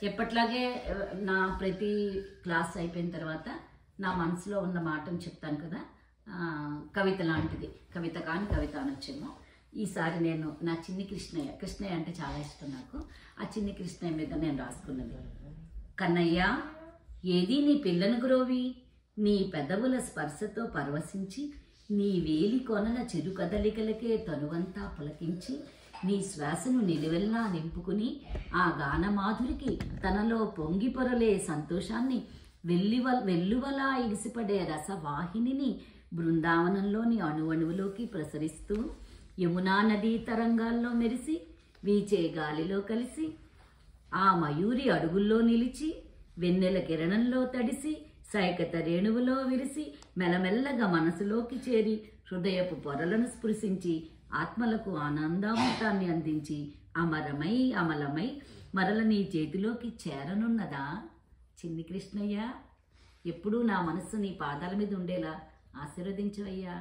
ఎప్పట్లాగే నా ప్రతి క్లాస్ అయిపోయిన తర్వాత నా మనసులో ఉన్న మాటను చెప్తాను కదా, కవిత లాంటిది. కవిత కాని కవిత అనొచ్చేమో. ఈసారి నేను నా చిన్ని కృష్ణయ్య అంటే చాలా ఇష్టం నాకు. ఆ చిన్ని కృష్ణయ్య మీద నేను రాసుకున్నది. కన్నయ్య, ఏది నీ పిల్లను గ్రోవి, నీ పెదవుల స్పర్శతో పరవశించి, నీ వేలి కొనల చిరు కదలికలకే తనువంతా పులకించి, నీ శ్వాసను నిలువెల్లా నింపుకుని ఆ గానమాధురికి తనలో పొంగి పొరలే సంతోషాన్ని వెల్లువలా ఎగిసిపడే రసవాహినిని బృందావనంలోని అణువణువులోకి ప్రసరిస్తూ, యమునా నదీ తరంగాల్లో మెరిసి వీచే గాలిలో కలిసి, ఆ మయూరి అడుగుల్లో నిలిచి వెన్నెల కిరణంలో తడిసి సైకత రేణువులో విరిసి మెల్లమెల్లగా మనసులోకి చేరి హృదయపు పొరలను స్పృశించి ఆత్మలకు ఆనందామృతాన్ని అందించి అమలమై మరల నీ చేతిలోకి చేరనున్నదా చిన్ని కృష్ణయ్య? ఎప్పుడూ నా మనస్సు నీ పాదాల మీద ఉండేలా ఆశీర్వదించవయ్యా.